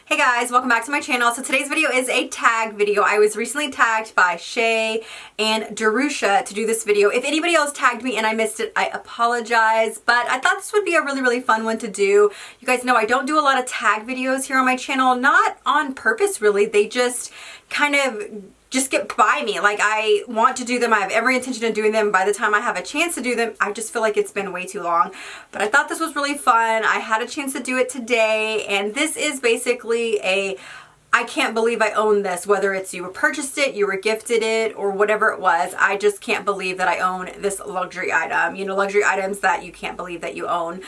Hey guys, welcome back to my channel. So today's video is a tag video. I was recently tagged by Shea and Jerusha to do this video. If anybody else tagged me and I missed it, I apologize, but I thought this would be a really fun one to do. You guys know I don't do a lot of tag videos here on my channel, not on purpose really. They just kind of get by me. Like, I want to do them. I have every intention of doing them. By the time I have a chance to do them, I just feel like it's been way too long. But I thought this was really fun. I had a chance to do it today, and this is basically I can't believe I own this. Whether it's you purchased it, you were gifted it, or whatever it was, I just can't believe that I own this luxury item. You know, luxury items that you can't believe that you own.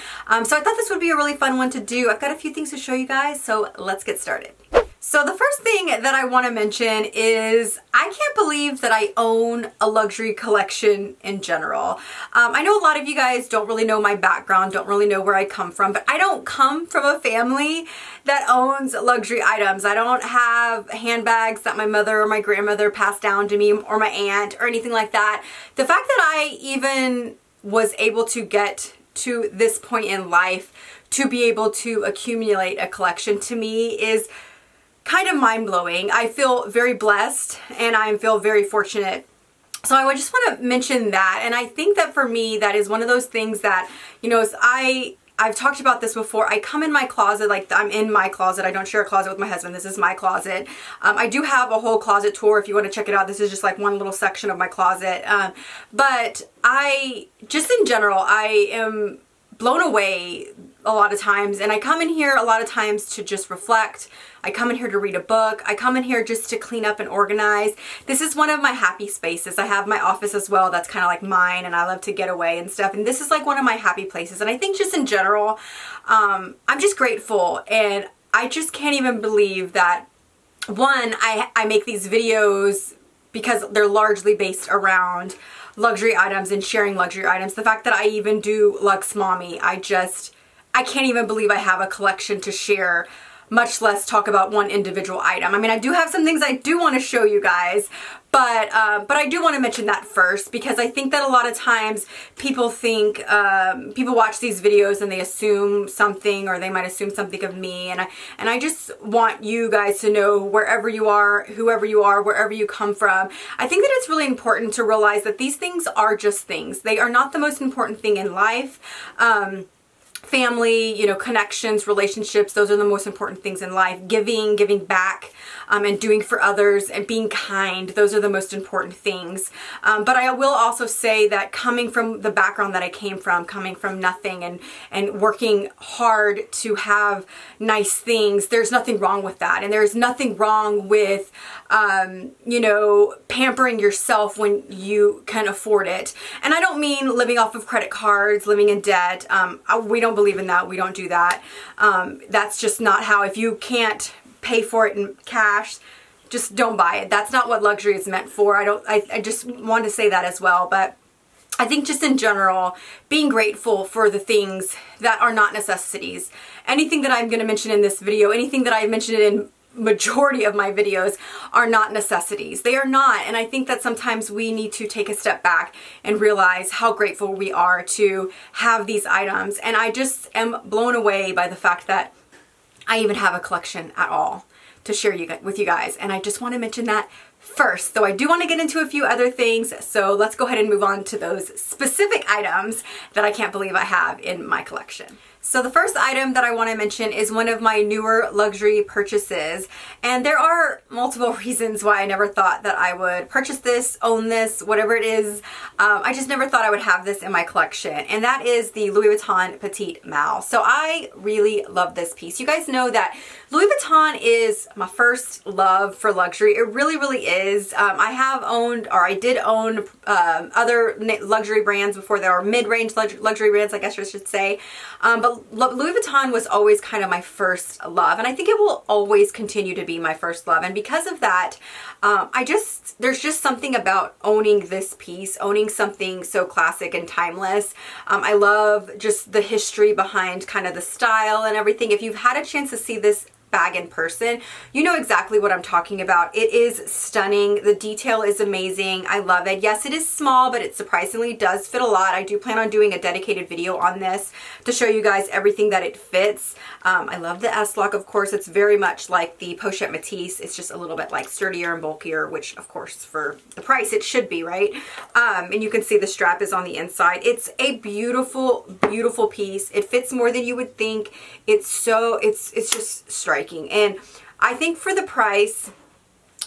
So I thought this would be a really fun one to do. I've got a few things to show you guys, so let's get started. So the first thing that I want to mention is I can't believe that I own a luxury collection in general. I know a lot of you guys don't really know my background, don't really know where I come from, but I don't come from a family that owns luxury items. I don't have handbags that my mother or my grandmother passed down to me, or my aunt, or anything like that. The fact that I even was able to get to this point in life to be able to accumulate a collection, to me is kind of mind-blowing. I feel very blessed and I feel very fortunate. So I would just want to mention that. And I think that for me, that is one of those things that, you know, I've talked about this before. I come in my closet, like I'm in my closet. I don't share a closet with my husband. This is my closet. I do have a whole closet tour if you want to check it out. This is just like one little section of my closet. But just in general, I am blown away a lot of times, and I come in here a lot of times to just reflect. I come in here to read a book. I come in here just to clean up and organize. This is one of my happy spaces. I have my office as well. That's kind of like mine, and I love to get away and stuff. And this is like one of my happy places. And I think just in general, I'm just grateful, and I just can't even believe that, one, I make these videos because they're largely based around luxury items and sharing luxury items. The fact that I even do LuxMommy, I can't even believe I have a collection to share, much less talk about one individual item. I mean, I do have some things I do want to show you guys, but I do want to mention that first, because I think that a lot of times people think, people watch these videos and they assume something, or they might assume something of me, and I just want you guys to know, wherever you are, whoever you are, wherever you come from, I think that it's really important to realize that these things are just things. They are not the most important thing in life. Family, you know, connections, relationships, those are the most important things in life. Giving back, and doing for others, and being kind, those are the most important things. But I will also say that coming from the background that I came from, coming from nothing and working hard to have nice things, there's nothing wrong with that. And there's nothing wrong with, you know, pampering yourself when you can afford it. And I don't mean living off of credit cards, living in debt. We don't believe in that. We don't do that. That's just not how. If you can't pay for it in cash, just don't buy it. That's not what luxury is meant for. I just want to say that as well. But I think just in general, being grateful for the things that are not necessities. Anything that I'm going to mention in this video, anything that I mentioned in majority of my videos, are not necessities. They are not. And I think that sometimes we need to take a step back and realize how grateful we are to have these items. And I just am blown away by the fact that I even have a collection at all to share with you guys. And I just want to mention that first. So I do want to get into a few other things. So let's go ahead and move on to those specific items that I can't believe I have in my collection. So the first item that I want to mention is one of my newer luxury purchases, and there are multiple reasons why I never thought that I would purchase this, own this, whatever it is. I just never thought I would have this in my collection, and that is the Louis Vuitton Petit Mal. So I really love this piece. You guys know that Louis Vuitton is my first love for luxury. It really is. I have owned, or I did own, other luxury brands before. There are mid-range luxury brands, I guess I should say. But Louis Vuitton was always kind of my first love, and I think it will always continue to be my first love. And because of that, there's just something about owning this piece, owning something so classic and timeless. I love just the history behind kind of the style and everything. If you've had a chance to see this bag in person, you know exactly what I'm talking about. It is stunning. The detail is amazing. I love it. Yes, it is small, but it surprisingly does fit a lot. I do plan on doing a dedicated video on this to show you guys everything that it fits. I love the S-Lock, of course. It's very much like the Pochette Matisse. It's just a little bit like sturdier and bulkier, which of course for the price it should be, right? And you can see the strap is on the inside. It's a beautiful, beautiful piece. It fits more than you would think. It's just striking. And I think for the price,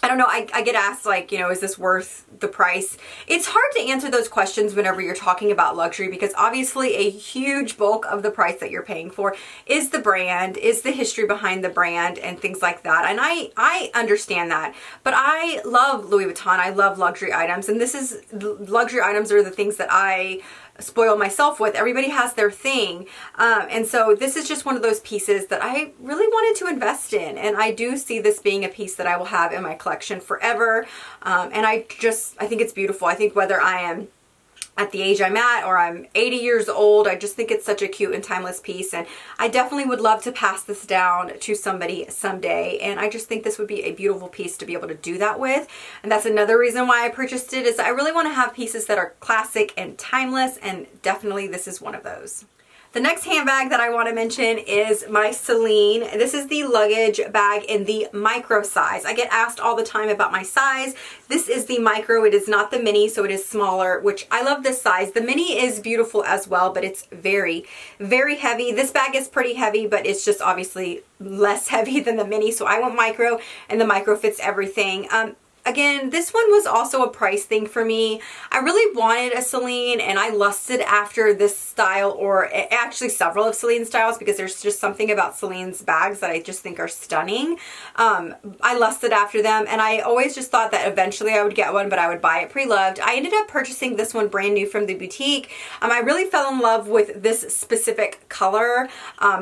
I don't know, I get asked like, you know, is this worth the price? It's hard to answer those questions whenever you're talking about luxury, because obviously a huge bulk of the price that you're paying for is the brand, is the history behind the brand and things like that. And I understand that, but I love Louis Vuitton. I love luxury items, and luxury items are the things that I spoil myself with. Everybody has their thing. And so this is just one of those pieces that I really wanted to invest in. And I do see this being a piece that I will have in my collection forever. And I think it's beautiful. I think whether I am at the age I'm at or I'm 80 years old, I just think it's such a cute and timeless piece, and I definitely would love to pass this down to somebody someday. And I just think this would be a beautiful piece to be able to do that with. And that's another reason why I purchased it, is I really want to have pieces that are classic and timeless, and definitely this is one of those. The next handbag that I want to mention is my Celine. This is the luggage bag in the micro size. I get asked all the time about my size. This is the micro. It is not the mini, so it is smaller, which I love this size. The mini is beautiful as well, but it's very, very heavy. This bag is pretty heavy, but it's just obviously less heavy than the mini, so I went micro, and the micro fits everything. Again, this one was also a price thing for me. I really wanted a Celine, and I lusted after this style, or actually several of Celine's styles, because there's just something about Celine's bags that I just think are stunning. I lusted after them, and I always just thought that eventually I would get one, but I would buy it pre-loved. I ended up purchasing this one brand new from the boutique. I really fell in love with this specific color.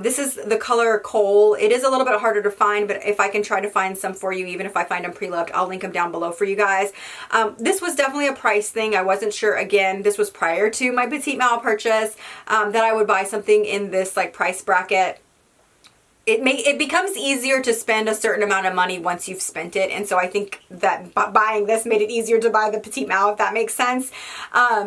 This is the color Coal. It is a little bit harder to find, but if I can try to find some for you, even if I find them pre-loved, I'll link them down below for you guys. This was definitely a price thing. I wasn't sure, again, this was prior to my Petit Mal purchase, that I would buy something in this like price bracket. It becomes easier to spend a certain amount of money once you've spent it, and so I think that buying this made it easier to buy the Petit Mal, if that makes sense.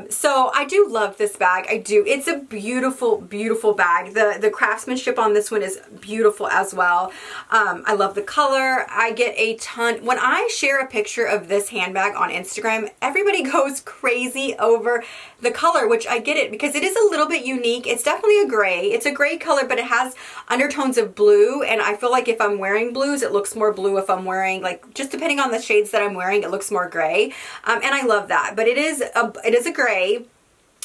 So I do love this bag. I do. It's a beautiful, beautiful bag. The craftsmanship on this one is beautiful as well. I love the color. I get a ton. When I share a picture of this handbag on Instagram, everybody goes crazy over the color, which I get it, because it is a little bit unique. It's definitely a gray. It's a gray color, but it has undertones of blue, and I feel like if I'm wearing blues, it looks more blue. If I'm wearing, like, just depending on the shades that I'm wearing, it looks more gray. And I love that. But it is a gray.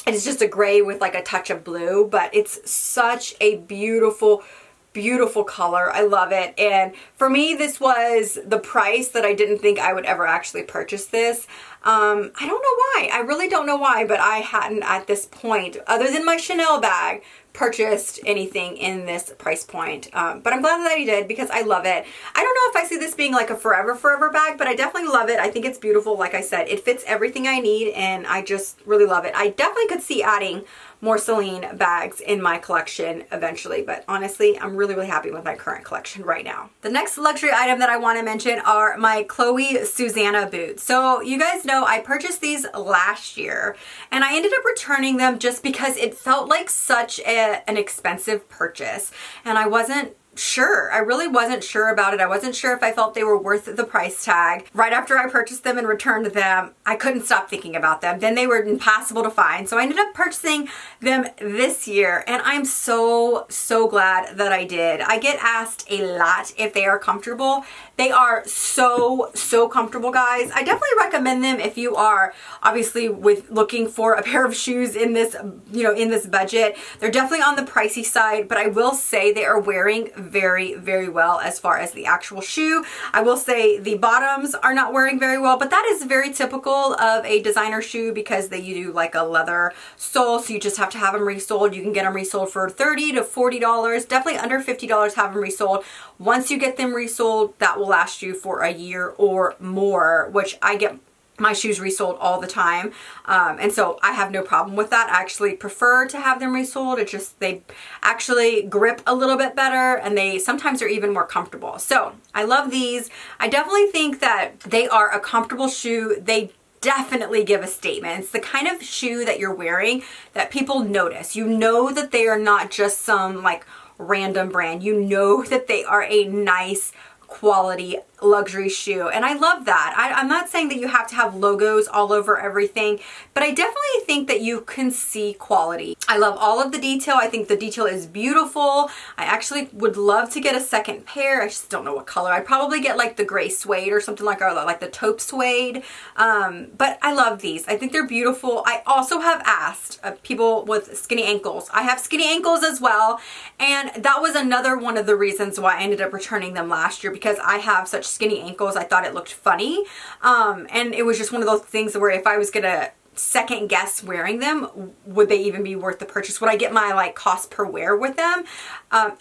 It is just a gray with like a touch of blue, but it's such a beautiful, beautiful color. I love it. And for me, this was the price that I didn't think I would ever actually purchase this. I don't know why. I really don't know why, but I hadn't at this point, other than my Chanel bag, purchased anything in this price point. But I'm glad that I did, because I love it. I don't know if I see this being like a forever bag, but I definitely love it. I think it's beautiful. Like I said, it fits everything I need, and I just really love it. I definitely could see adding more Celine bags in my collection eventually, but honestly, I'm really, really happy with my current collection right now. The next luxury item that I want to mention are my Chloe Susannah boots. So you guys know I purchased these last year, and I ended up returning them just because it felt like such an expensive purchase, and I wasn't sure. I really wasn't sure about it. I wasn't sure if I felt they were worth the price tag. Right after I purchased them and returned them, I couldn't stop thinking about them. Then they were impossible to find. So I ended up purchasing them this year, and I'm so, so glad that I did. I get asked a lot if they are comfortable. They are so, so comfortable, guys. I definitely recommend them if you are obviously looking for a pair of shoes in this, in this budget. They're definitely on the pricey side, but I will say they are wearing very, very well as far as the actual shoe. I will say the bottoms are not wearing very well, but that is very typical of a designer shoe, because they do like a leather sole, so you just have to have them resoled. You can get them resoled for $30 to $40, definitely under $50 have them resoled. Once you get them resoled, that will last you for a year or more, which I get my shoes resold all the time. And so I have no problem with that. I actually prefer to have them resold. It's just, they actually grip a little bit better and they sometimes are even more comfortable. So I love these. I definitely think that they are a comfortable shoe. They definitely give a statement. It's the kind of shoe that you're wearing that people notice. You know that they are not just some like random brand. You know that they are a nice quality luxury shoe, and I love that. I'm not saying that you have to have logos all over everything, but I definitely think that you can see quality. I love all of the detail. I think the detail is beautiful. I actually would love to get a second pair. I just don't know what color. I'd probably get like the gray suede or something like, or like the taupe suede. But I love these. I think they're beautiful. I also have asked people with skinny ankles. I have skinny ankles as well, and that was another one of the reasons why I ended up returning them last year, because I have such skinny ankles. I thought it looked funny, and it was just one of those things where if I was gonna second guess wearing them, would they even be worth the purchase? Would I get my like cost per wear with them?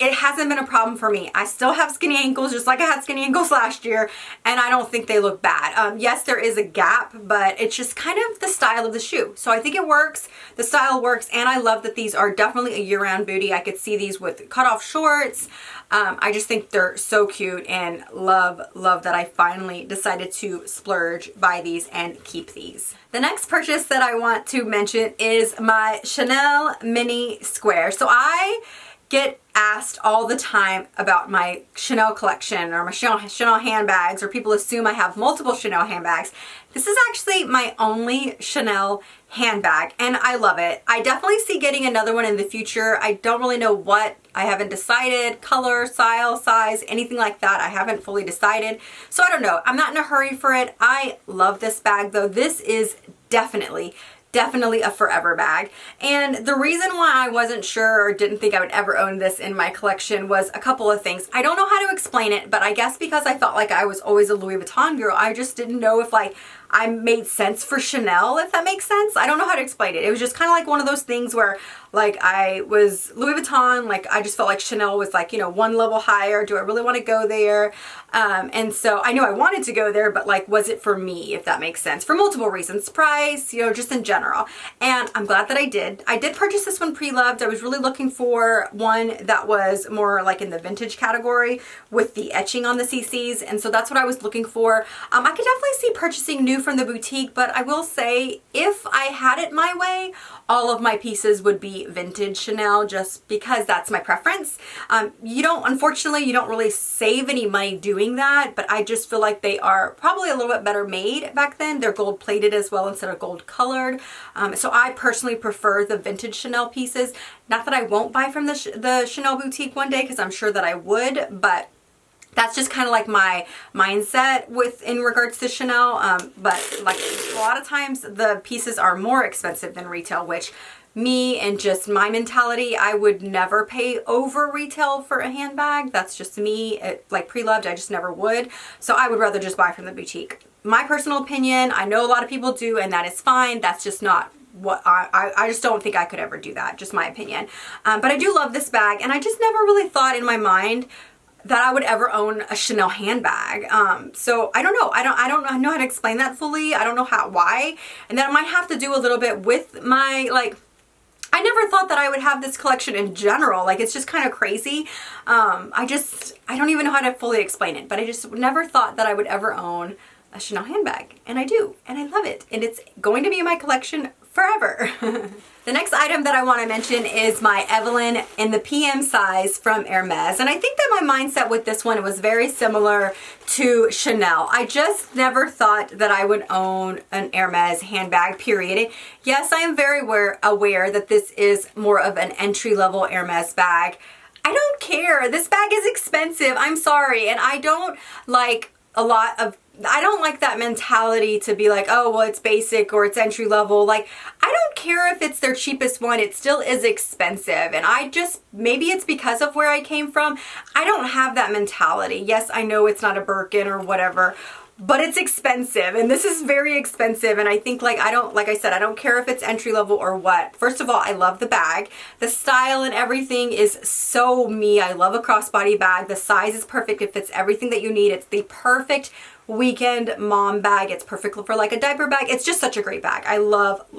It hasn't been a problem for me. I still have skinny ankles just like I had skinny ankles last year, and I don't think they look bad. Yes, there is a gap, but it's just kind of the style of the shoe. So I think it works, the style works, and I love that these are definitely a year-round booty. I could see these with cut-off shorts. I just think they're so cute, and love that I finally decided to splurge, buy these, and keep these. The next purchase that I want to mention is my Chanel mini square. So I get asked all the time about my Chanel collection or my Chanel handbags, or people assume I have multiple Chanel handbags. This is actually my only Chanel handbag, and I love it. I definitely see getting another one in the future. I don't really know what. I haven't decided. Color, style, size, anything like that. I haven't fully decided. So I don't know. I'm not in a hurry for it. I love this bag though. This is definitely a forever bag. And the reason why I wasn't sure or didn't think I would ever own this in my collection was a couple of things. I don't know how to explain it, but I guess because I felt like I was always a Louis Vuitton girl, I just didn't know if like I made sense for Chanel, if that makes sense. I don't know how to explain it. It was just kind of like one of those things where like I was Louis Vuitton, like I just felt like Chanel was like, you know, one level higher. Do I really want to go there? And so I knew I wanted to go there, but like, was it for me, if that makes sense? For multiple reasons, price, you know, just in general. And I'm glad that I did. I did purchase this one pre-loved. I was really looking for one that was more like in the vintage category with the etching on the CCs. And so that's what I was looking for. I could definitely see purchasing new from the boutique, but I will say if I had it my way, all of my pieces would be vintage Chanel, just because that's my preference. Unfortunately, you don't really save any money doing that, but I just feel like they are probably a little bit better made back then. They're gold plated as well instead of gold colored. So I personally prefer the vintage Chanel pieces. Not that I won't buy from the Chanel boutique one day, because I'm sure that I would, but that's just kind of like my mindset in regards to Chanel. But like a lot of times the pieces are more expensive than retail, which me and just my mentality, I would never pay over retail for a handbag. That's just me. Like pre-loved, I just never would. So I would rather just buy from the boutique. My personal opinion, I know a lot of people do, and that is fine. That's just not what I just don't think I could ever do that. Just my opinion. But I do love this bag, and I just never really thought in my mind that I would ever own a Chanel handbag. So I don't know. I don't know how to explain that fully. I don't know why. And that might have to do a little bit with my, like, I never thought that I would have this collection in general. Like, it's just kind of crazy. I don't even know how to fully explain it, but I just never thought that I would ever own a Chanel handbag. And I do, and I love it. And it's going to be in my collection forever. The next item that I want to mention is my Evelyn in the PM size from Hermes. And I think that my mindset with this one was very similar to Chanel. I just never thought that I would own an Hermes handbag, period. Yes, I am very aware that this is more of an entry-level Hermes bag. I don't care. This bag is expensive. I'm sorry. And I don't like I don't like that mentality to be like, oh, well, it's basic or it's entry level. Like, I don't care if it's their cheapest one. It still is expensive. And maybe it's because of where I came from. I don't have that mentality. Yes, I know it's not a Birkin or whatever, but it's expensive, and this is very expensive. And I think like I said, I don't care if it's entry level or what. First of all, I love the bag. The style and everything is so me. I love a crossbody bag. The size is perfect. It fits everything that you need. It's the perfect weekend mom bag. It's perfect for like a diaper bag. It's just such a great bag. I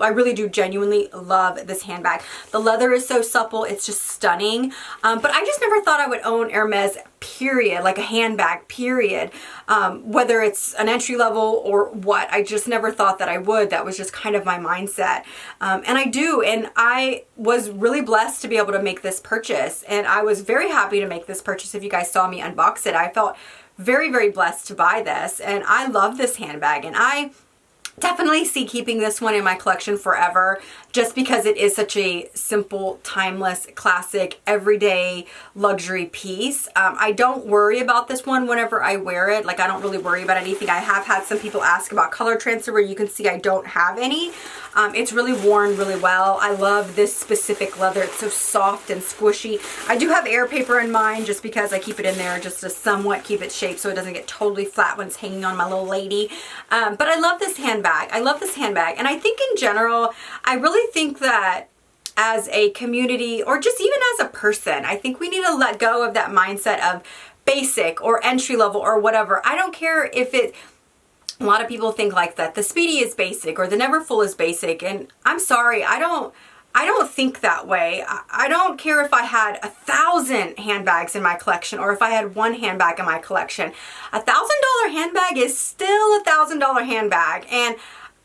really do genuinely love this handbag. The leather is so supple. It's just stunning. But I just never thought I would own Hermes, period, like a handbag, period. Whether it's an entry level or what, I just never thought that I would. That was just kind of my mindset. And I do, and I was really blessed to be able to make this purchase, and I was very happy to make this purchase. If you guys saw me unbox it, I felt very, very blessed to buy this, and I love this handbag, and I definitely see keeping this one in my collection forever, just because it is such a simple, timeless, classic, everyday luxury piece. I don't worry about this one whenever I wear it. Like, I don't really worry about anything. I have had some people ask about color transfer, where you can see I don't have any. It's really worn really well. I love this specific leather. It's so soft and squishy. I do have air paper in mine, just because I keep it in there just to somewhat keep its shape so it doesn't get totally flat when it's hanging on my little lady. But I love this handbag. I love this handbag. And I think in general, I really think that as a community, or just even as a person, I think we need to let go of that mindset of basic or entry level or whatever. I don't care if it, a lot of people think like that the Speedy is basic or the Neverfull is basic. And I'm sorry, I don't think that way. I don't care if I had 1,000 handbags in my collection or if I had one handbag in my collection. $1,000 handbag is still $1,000 handbag. And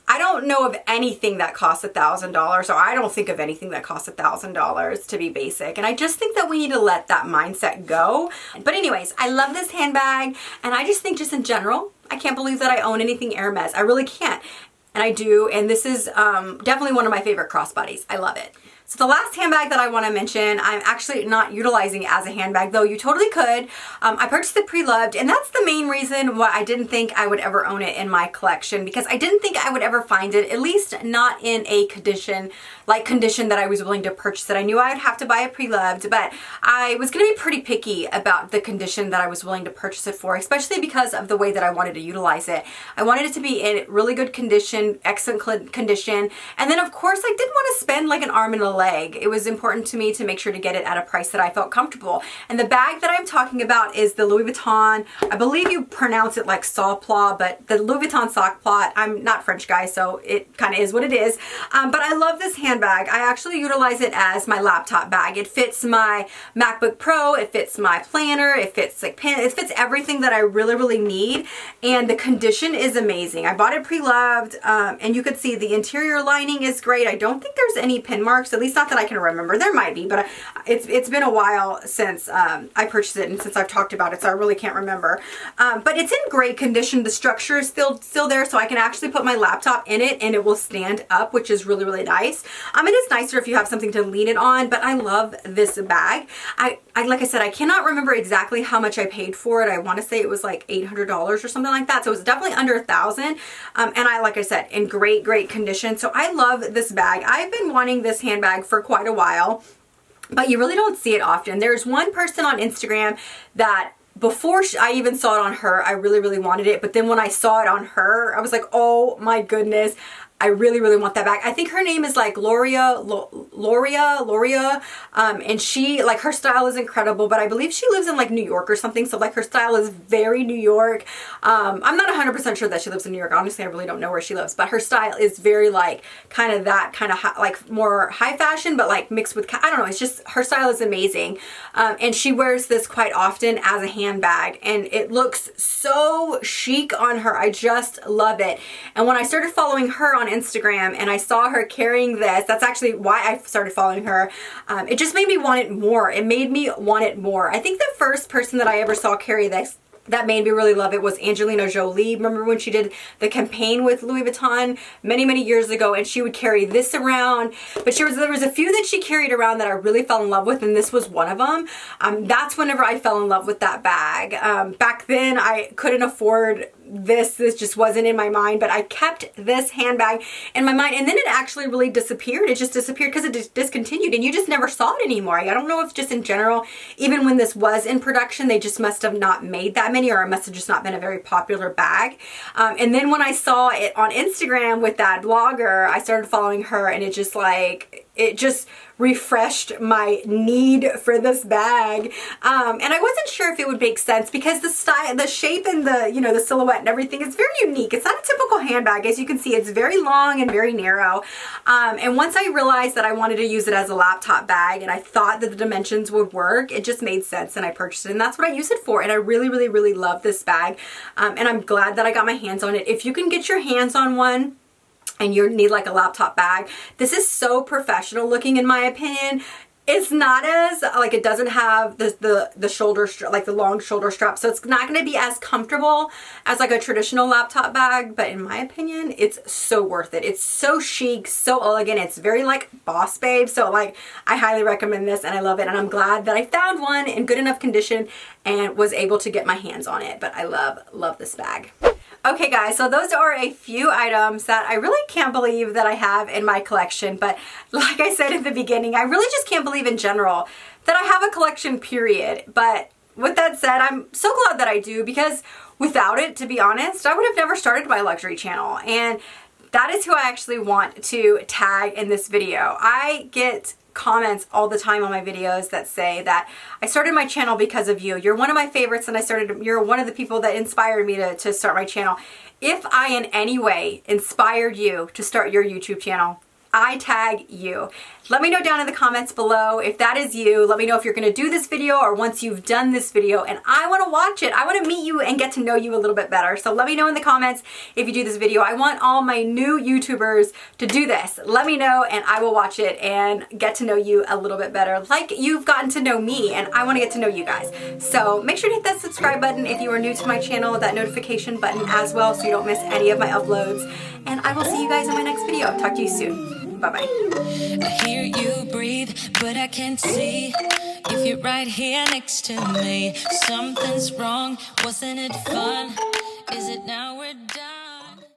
I don't know of anything that costs $1,000, or I don't think of anything that costs $1,000 to be basic. And I just think that we need to let that mindset go. But anyways, I love this handbag, and I just think just in general, I can't believe that I own anything Hermes. I really can't. And I do, and this is definitely one of my favorite crossbodies. I love it. So the last handbag that I want to mention, I'm actually not utilizing as a handbag, though you totally could. I purchased it pre-loved, and that's the main reason why I didn't think I would ever own it in my collection, because I didn't think I would ever find it, at least not in a condition that I was willing to purchase it. I knew I would have to buy it pre-loved, but I was going to be pretty picky about the condition that I was willing to purchase it for, especially because of the way that I wanted to utilize it. I wanted it to be in really good condition, excellent condition, and then of course I didn't want to spend like an arm and a leg. It was important to me to make sure to get it at a price that I felt comfortable. And the bag that I'm talking about is the Louis Vuitton, I believe you pronounce it like Sauplot, but the Louis Vuitton Sauplot. I'm not French guy, so it kind of is what it is. But I love this handbag. I actually utilize it as my laptop bag. It fits my MacBook Pro, it fits my planner, it fits like pen, it fits everything that I really, really need. And the condition is amazing. I bought it pre-loved, and you could see the interior lining is great. I don't think there's any pin marks, at least not that I can remember. There might be, but it's been a while since I purchased it and since I've talked about it, so I really can't remember. But it's in great condition. The structure is still there, so I can actually put my laptop in it and it will stand up, which is really, really nice. It is nicer if you have something to lean it on, but I love this bag. Like I said, I cannot remember exactly how much I paid for it. I want to say it was like $800 or something like that. So it was definitely under $1,000. And like I said, in great, great condition. So I love this bag. I've been wanting this handbag for quite a while, but you really don't see it often. There's one person on Instagram that before I even saw it on her, I really, really wanted it. But then when I saw it on her, I was like, oh my goodness, I really, really want that bag. I think her name is like Loria, and she, like, her style is incredible, but I believe she lives in like New York or something, so like her style is very New York. I'm not 100% sure that she lives in New York. Honestly, I really don't know where she lives, but her style is very like kind of that kind of like more high fashion, but like mixed with, I don't know, it's just, her style is amazing. And she wears this quite often as a handbag, and it looks so chic on her. I just love it. And when I started following her on Instagram and I saw her carrying this, that's actually why I started following her. It just made me want it more. It made me want it more. I think the first person that I ever saw carry this that made me really love it was Angelina Jolie. Remember when she did the campaign with Louis Vuitton many, many years ago, and she would carry this around. But there was a few that she carried around that I really fell in love with, and this was one of them. That's whenever I fell in love with that bag. Back then, I couldn't afford this just wasn't in my mind, but I kept this handbag in my mind, and then it actually really disappeared. It just disappeared because it discontinued, and you just never saw it anymore. I don't know if just in general, even when this was in production, they just must have not made that many, or it must have just not been a very popular bag. And then when I saw it on Instagram with that blogger, I started following her, and it just like, it just refreshed my need for this bag. And I wasn't sure if it would make sense because the style, the shape and the, you know, the silhouette and everything is very unique. It's not a typical handbag. As you can see, it's very long and very narrow. And once I realized that I wanted to use it as a laptop bag and I thought that the dimensions would work, it just made sense and I purchased it. And that's what I use it for. And I really, really, really love this bag. And I'm glad that I got my hands on it. If you can get your hands on one, and you need like a laptop bag, this is so professional looking in my opinion. It's not as, like, it doesn't have the shoulder strap, like the long shoulder strap, so it's not going to be as comfortable as like a traditional laptop bag, but in my opinion, it's so worth it. It's so chic, so elegant, it's very like boss babe, so like I highly recommend this and I love it, and I'm glad that I found one in good enough condition and was able to get my hands on it, but I love this bag. Okay guys, so those are a few items that I really can't believe that I have in my collection, but like I said in the beginning, I really just can't believe in general that I have a collection, period. But with that said, I'm so glad that I do, because without it, to be honest, I would have never started my luxury channel, and that is who I actually want to tag in this video. I get comments all the time on my videos that say that I started my channel because of you. You're one of my favorites and you're one of the people that inspired me to start my channel. If I in any way inspired you to start your YouTube channel, I tag you. Let me know down in the comments below if that is you. Let me know if you're going to do this video or once you've done this video, and I want to watch it. I want to meet you and get to know you a little bit better. So let me know in the comments if you do this video. I want all my new YouTubers to do this. Let me know and I will watch it and get to know you a little bit better, like you've gotten to know me, and I want to get to know you guys. So make sure to hit that subscribe button if you are new to my channel, that notification button as well, so you don't miss any of my uploads. And I will see you guys in my next video. Talk to you soon. Bye-bye. I hear you breathe, but I can't see if you're right here next to me. Something's wrong, wasn't it fun? Is it now we're